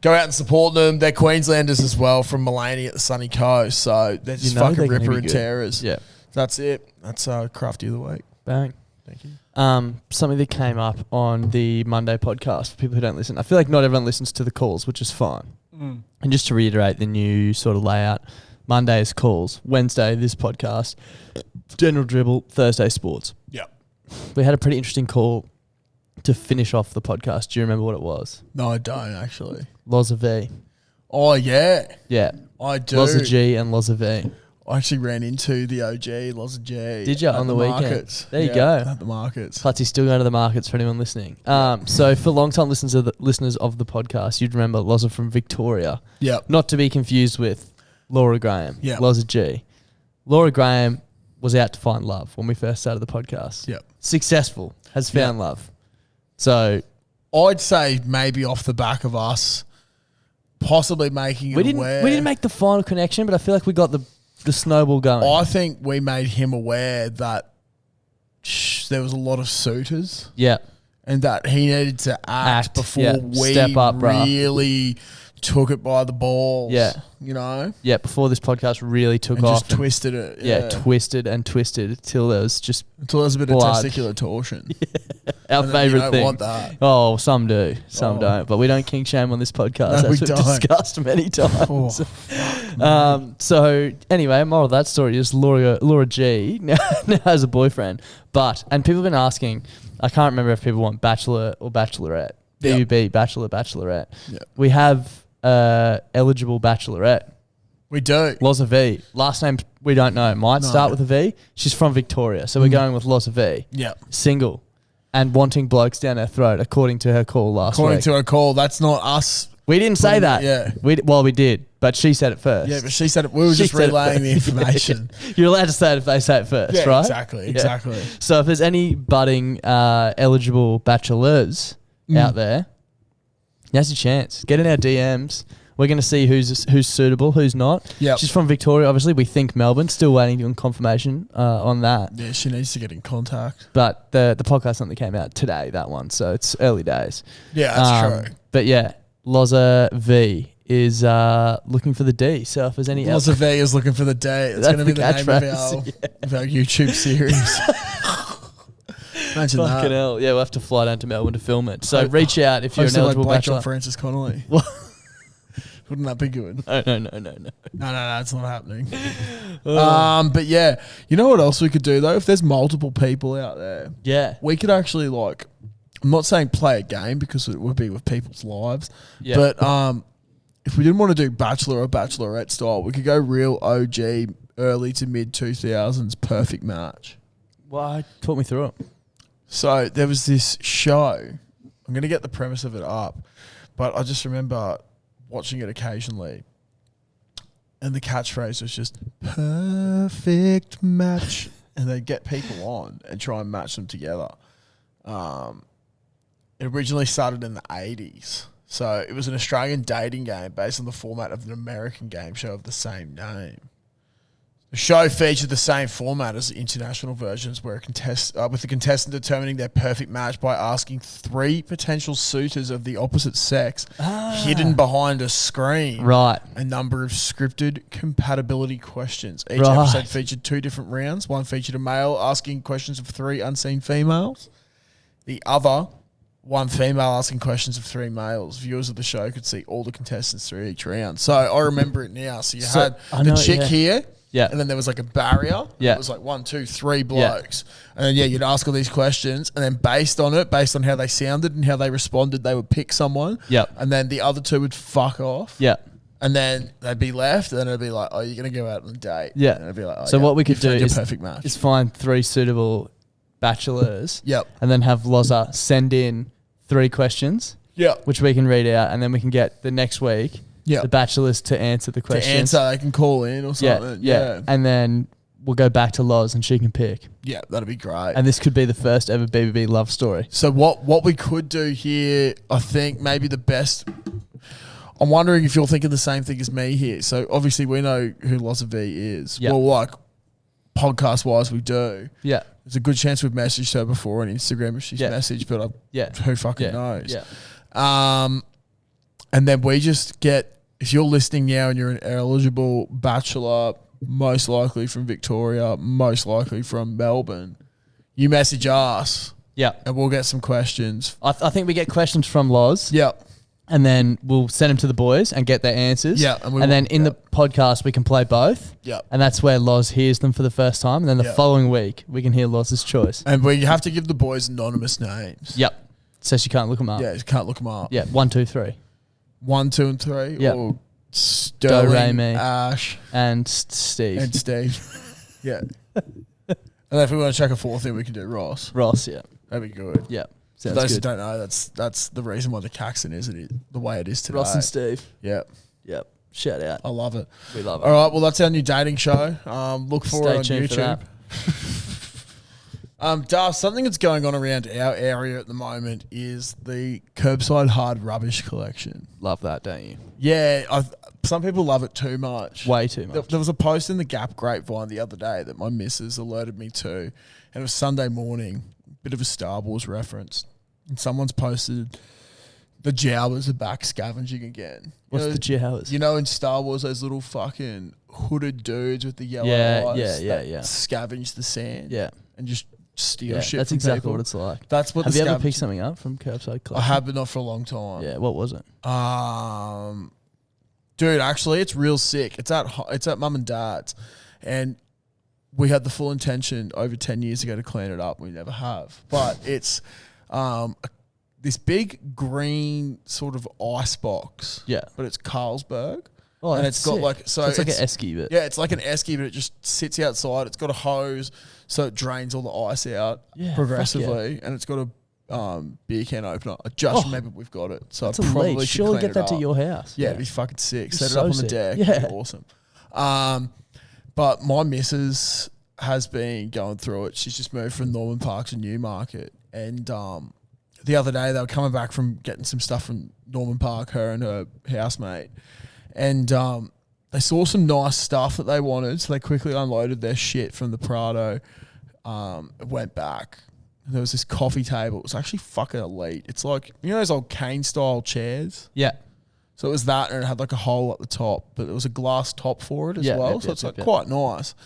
go out and support them. They're Queenslanders as well from Maleny at the sunny coast. So they're just fucking they're gonna ripper be and good. tearers. Yeah. That's it. That's Crafty of the Week. Bang. Thank you. Something that came up on the Monday podcast for people who don't listen. I feel like not everyone listens to the calls, which is fine. And just to reiterate the new sort of layout, Monday is calls, Wednesday this podcast, general dribble, Thursday sports. Yep. We had a pretty interesting call to finish off the podcast. Do you remember what it was? No, I don't actually. Loza V. Oh, yeah. Yeah. I do. Loza G and Loza V. I actually ran into the OG, Loza G. Did you on the weekend? Markets. There you go. At the markets. Clutzy still going to the markets for anyone listening. So for long-time listeners of the podcast, you'd remember Loza from Victoria. Yep. Not to be confused with Laura Graham. Yep. Loza G. Laura Graham was out to find love when we first started the podcast. Yep. Successful. Has found love. So I'd say maybe off the back of us possibly making it aware. We didn't make the final connection, but I feel like we got the snowball going. I think we made him aware that there was a lot of suitors. Yeah. And that he needed to act before we Step up, bruh. really took it by the balls. Yeah. You know? Yeah, before this podcast really took And off. just twisted it. Yeah, twisted and twisted till there was just until there's a bit blood. of testicular torsion. Our And then favourite you don't thing. want that. Oh, some do, some don't. But we don't kink shame on this podcast, No, as we we've don't. discussed many times. Oh, So anyway, moral of that story is Laura G now has a boyfriend. And people have been asking, I can't remember if people want bachelor or bachelorette. Yep. BBB, bachelor, bachelorette. Yep. We have eligible bachelorette. we do. Loza V. Last name we don't know. Might No. start with a V. She's from Victoria, so we're going with Loza V. Yeah. Single and wanting blokes down her throat, according to her call last According week. to her call, that's not us. We didn't say putting that. it- yeah. We did, but she said it first. Yeah, but she said it. We were She just said it relaying the first. information. You're allowed to say it if they say it first, Yeah, right? exactly, Yeah. exactly. So if there's any budding eligible bachelors out there, now's your chance. Get in our DMs. We're going to see who's suitable, who's not. Yep. She's from Victoria, obviously. We think Melbourne. Still waiting on confirmation on that. Yeah, she needs to get in contact. But the podcast only came out today, that one. So it's early days. Yeah, that's true. But yeah, Loza V is looking for the D. So if there's any Lots of V is looking for the day. It's That's going to be the the name catchphrase, of our YouTube series. Imagine Fucking that. hell. Yeah, we'll have to fly down to Melbourne to film it. So reach out if you're an Hosted by eligible Blake bachelor. John Francis Connolly. Wouldn't that be good? No. No, it's not happening. But yeah, you know what else we could do though? If there's multiple people out there, Yeah. we could actually like, I'm not saying play a game because it would be with people's lives, Yeah. but if we didn't want to do bachelor or bachelorette style, we could go real OG early to mid 2000s perfect match. Why? Talk me through it. So there was this show. I'm going to get the premise of it up, but I just remember watching it occasionally, and the catchphrase was just perfect match, and they'd get people on and try and match them together. It originally started in the 80s, so it was an Australian dating game based on the format of an American game show of the same name. The show featured the same format as the international versions, where with the contestant determining their perfect match by asking 3 potential suitors of the opposite sex, hidden behind a screen, Right. a number of scripted compatibility questions. Each Right. episode featured 2 different rounds. One featured a male asking questions of 3 unseen females. The other, one female asking questions of 3 males. Viewers of the show could see all the contestants through each round. So I remember it now. So you had I the know, chick yeah. here. Yeah. And then there was like a barrier. Yeah. It was like 1, 2, 3 blokes. And then, you'd ask all these questions. And then based on how they sounded and how they responded, they would pick someone. Yep. And then the other 2 would fuck off. Yeah. And then they'd be left. And then it'd be like, oh, you're going to go out on a date. Yeah. And it'd be like, oh, So yeah, what we could you've do found your is perfect match. is find 3 suitable bachelors. Yep. And then have Loza send in 3 questions, Yep. which we can read out, and then we can get the next week Yep. the bachelors to answer the To questions. answer, they can call in or Yeah, something. yeah. And then we'll go back to Loz and she can pick. Yeah, that'd be great. And this could be the first ever BBB love story. So what we could do here, I think maybe the best. I'm wondering if you're thinking the same thing as me here. So obviously we know who Loza V is. Yeah. Well, like podcast wise, we do. Yeah. There's a good chance we've messaged her before on Instagram if she's Yeah. messaged, but Yeah. who fucking Yeah. knows? Yeah. And then we just get, if you're listening now and you're an eligible bachelor, most likely from Victoria, most likely from Melbourne, you message us Yeah. and we'll get some questions. I think we get questions from Loz. Yep. And then we'll send them to the boys and get their answers. Yeah, and we And then will- in the podcast, we can play both. Yep. And that's where Loz hears them for the first time. And then the Yeah. following week, we can hear Loz's choice. And we have to give the boys anonymous names. Yep. So she can't look them up. Yeah, you can't look them up. Yeah. 1, 2, 3. 1, 2, and 3. Yep. Or Sterling, Do, re, mi. Ash, And Steve. and Steve. Yeah. And if we want to check a 4th in, we can do Ross. Ross. Yeah. That'd be good. Yeah. For Sounds those who good. don't know, that's the reason why the Caxton is the way it is today. Ross and Steve. Yeah, Yep. Shout out. I love it. We love it. All right, well, that's our new dating show. Look for it on Stay tuned for YouTube. that. Darth, something that's going on around our area at the moment is the Curbside Hard Rubbish Collection. Love that, don't you? Yeah, some people love it too much. Way too much. There was a post in the Gap Grapevine the other day that my missus alerted me to, and it was Sunday morning, bit of a Star Wars reference. And someone's posted The Jawas are back scavenging again. What's you know, the Jawas? You know, in Star Wars, those little fucking hooded dudes with the yellow eyes that scavenge the sand. Yeah. And just steal shit That's from exactly people. what it's like. That's what. Have you ever picked something up from Curbside Clutz? I have, but not for a long time. Yeah. What was it? Dude, actually, it's real sick. It's at mum and dad's, and we had the full intention over 10 years ago to clean it up. We never have, but it's this big green sort of ice box. Yeah. But it's Carlsberg. Oh, and that's it's got sick. like So it's like an esky, but yeah, it's like an esky, but it just sits outside. It's got a hose, so it drains all the ice out progressively, and it's got a beer can opener. I just remember we've got it, so I it's a probably lead. should Surely clean get it that up. to your house. Yeah, it'd be fucking sick. It's Set it so up on the sick. deck. Yeah. It'd be awesome. But my missus has been going through it. She's just moved from Norman Park to Newmarket, and the other day they were coming back from getting some stuff from Norman Park, her and her housemate, and they saw some nice stuff that they wanted, so they quickly unloaded their shit from the Prado, went back. And there was this coffee table. It was actually fucking elite. It's like, you know those old cane-style chairs? Yeah. So it was that, and it had like a hole at the top, but there was a glass top for it as well. So it's like quite nice.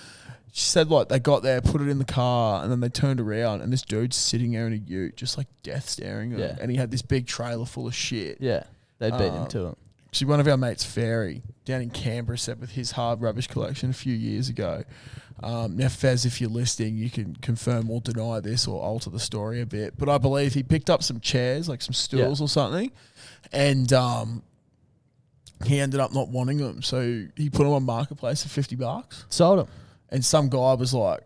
She said like they got there, put it in the car, and then they turned around, and this dude's sitting there in a ute, just like death staring at him. And he had this big trailer full of shit. Yeah. They beat him to it. See, one of our mates, Fairy, down in Canberra, set with his hard rubbish collection a few years ago. Now, Fez, if you're listening, you can confirm or deny this or alter the story a bit. But I believe he picked up some chairs, like some stools or something, and he ended up not wanting them. So he put them on Marketplace for $50. Sold them. And some guy was like,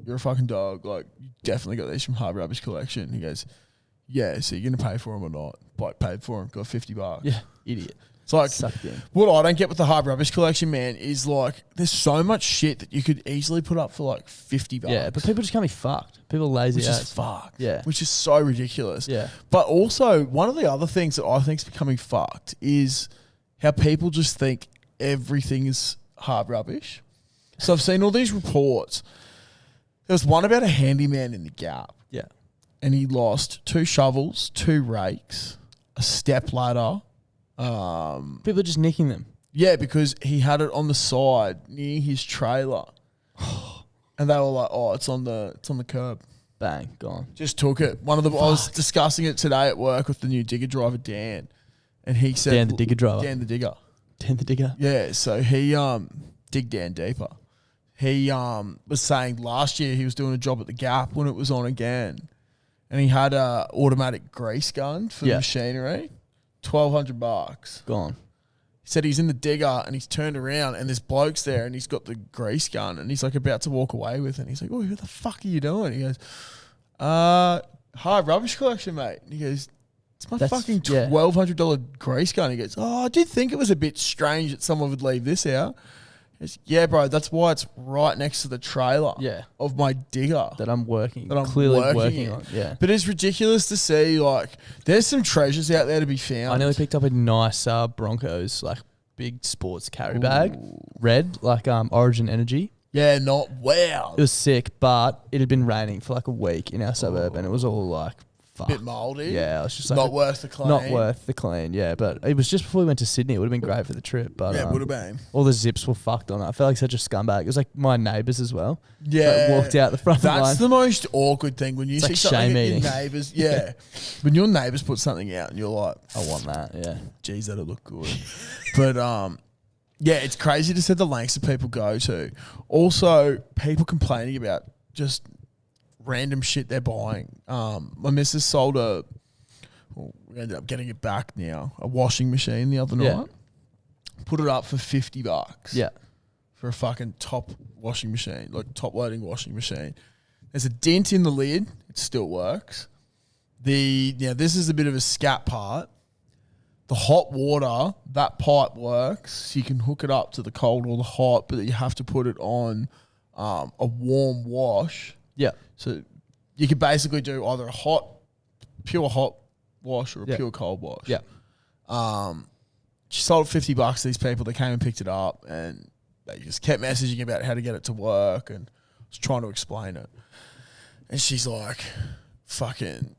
"You're a fucking dog. Like, you definitely got these from hard rubbish collection." He goes, "Yeah, so you're going to pay for them or not?" Like, paid for them, got $50. Yeah, idiot. It's like, Sucked in. what I don't get with the hard rubbish collection, man, is like, there's so much shit that you could easily put up for like $50. Yeah, but people just can't be fucked. People are lazy which as. is fucked. Yeah. Which is so ridiculous. Yeah. But also, one of the other things that I think is becoming fucked is how people just think everything is hard rubbish. So I've seen all these reports. There was one about a handyman in the Gap. Yeah. And he lost 2 shovels, 2 rakes, a step ladder. People are just nicking them. Yeah, because he had it on the side near his trailer. And they were like, "Oh, it's on the curb." Bang, gone. Just took it. I was discussing it today at work with the new digger driver, Dan. And he said, Dan the digger driver. Dan the digger. Dan the digger. Yeah, so he dig down deeper. He was saying last year he was doing a job at the Gap when it was on again, and he had a automatic grease gun for the machinery, $1,200. Gone. He said he's in the digger and he's turned around and this bloke's there and he's got the grease gun and he's like about to walk away with it. And he's like, "Oh, what the fuck are you doing?" He goes, "Hard rubbish collection, mate." And he goes, "It's my fucking $1,200 grease gun." He goes, "Oh, I did think it was a bit strange that someone would leave this out." He goes, "Yeah, bro, that's why it's right next to the trailer of my digger that I'm working. That I'm clearly working on. Yeah. But it's ridiculous to see, like, there's some treasures out there to be found. I nearly picked up a nice Broncos, like, big sports carry bag. Red, like Origin Energy. Yeah, wow. It was sick, but it had been raining for like a week in our suburb and it was all like, fuck. Bit mouldy. Yeah, I was just like, not worth the clean. Not worth the clean, yeah. But it was just before we went to Sydney. It would have been great for the trip. But yeah, it would have been. All the zips were fucked on it. I felt like such a scumbag. It was like my neighbours as well. Yeah. Like, walked out the front That's line. the most awkward thing when you It's see like something shame at eating. your neighbours. Yeah. When your neighbours put something out and you're like, I want that, yeah. Geez, that'll look good. But yeah, it's crazy to see the lengths that people go to. Also, people complaining about just random shit they're buying. My missus sold we ended up getting it back now, a washing machine the other night. Put it up for $50. Yeah. For a fucking top washing machine, like top loading washing machine. There's a dent in the lid. It still works. This is a bit of a scat part. The hot water, that pipe works. So you can hook it up to the cold or the hot, but you have to put it on a warm wash. Yeah. So you could basically do either a pure hot wash or a pure cold wash. Yeah. She sold $50 to these people. They came and picked it up and they just kept messaging about how to get it to work, and I was trying to explain it. And she's like, fucking...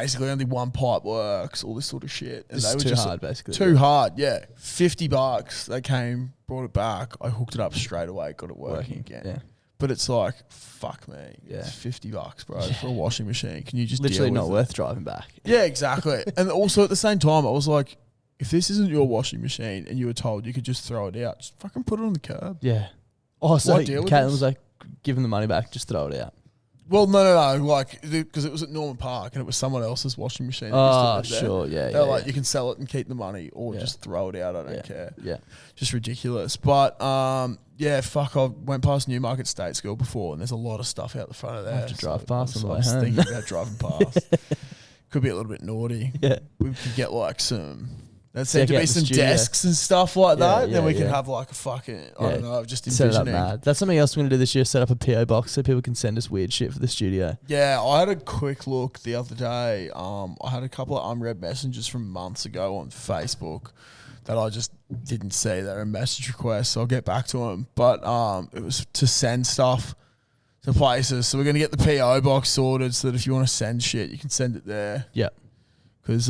basically only one pipe works, all this sort of shit. And It's they were too just hard, basically. Too hard, yeah. $50. They came, brought it back. I hooked it up straight away, got it working again. Yeah. But it's like, fuck me. Yeah. It's $50, bro, for a washing machine. Can you just Literally deal not with worth driving back. Yeah, exactly. And also at the same time, I was like, if this isn't your washing machine and you were told you could just throw it out, just fucking put it on the curb. Yeah. Oh, so Why deal with Caitlin this? was like, give them the money back, just throw it out. Well, no, like, because it was at Norman Park and it was someone else's washing machine. that Oh, used to live there. sure, yeah, They're yeah, like, yeah. you can sell it and keep the money or Yeah. just throw it out. I don't Yeah. care. Yeah. Just ridiculous. But, yeah, fuck, I went past Newmarket State School before and there's a lot of stuff out the front of there. have to drive past on the I way was home. thinking about driving past. Could be a little bit naughty. Yeah. We could get like some... There seemed to Deck be out the some studio. desks and stuff like Yeah, that. Then we yeah, could yeah. have like a fucking, I Yeah. don't know, just Set it up envisioning. mad. That's something else we're going to do this year, set up a PO box so people can send us weird shit for the studio. Yeah, I had a quick look the other day. I had a couple of unread messages from months ago on Facebook that I just didn't see. They're a message request, so I'll get back to them. But it was to send stuff to places. So we're going to get the PO box sorted so that if you want to send shit, you can send it there. Yeah. Because,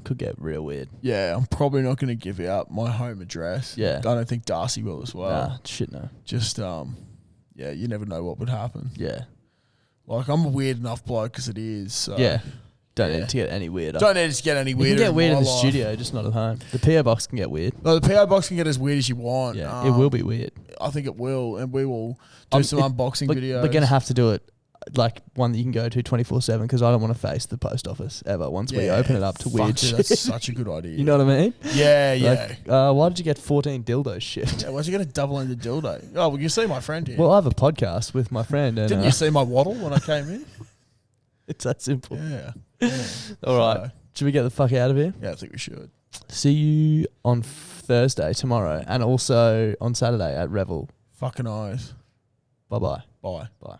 Could get real weird. yeah, I'm probably not going to give out my home address. Yeah. I don't think Darcy will as well. Nah, shit no. Just, yeah, you never know what would happen. Yeah. Like, I'm a weird enough bloke as it is. So Yeah. Don't yeah. need to get any weirder. Don't need to get any You weirder. can get weird in my the life. studio, just not at home. The PO box can get weird. No, the PO box can get as weird as you want. Yeah, it will be weird. I think it will, and we will do some unboxing videos. We're going to have to do it like one that you can go to 24/7 because I don't want to face the post office ever once we open it up to weird fuck, dude, shit. That's such a good idea. You know what I mean? Yeah, yeah. Like, why did you get 14 dildos shipped? Yeah, why'd you get a double-ended dildo? Oh, well, you see my friend here. Well, I have a podcast with my friend. And, Didn't you see my waddle when I came in? It's that simple. Yeah. All right. Should we get the fuck out of here? Yeah, I think we should. See you on Thursday, tomorrow, and also on Saturday at Revel. Fucking eyes. Bye-bye. Bye. Bye.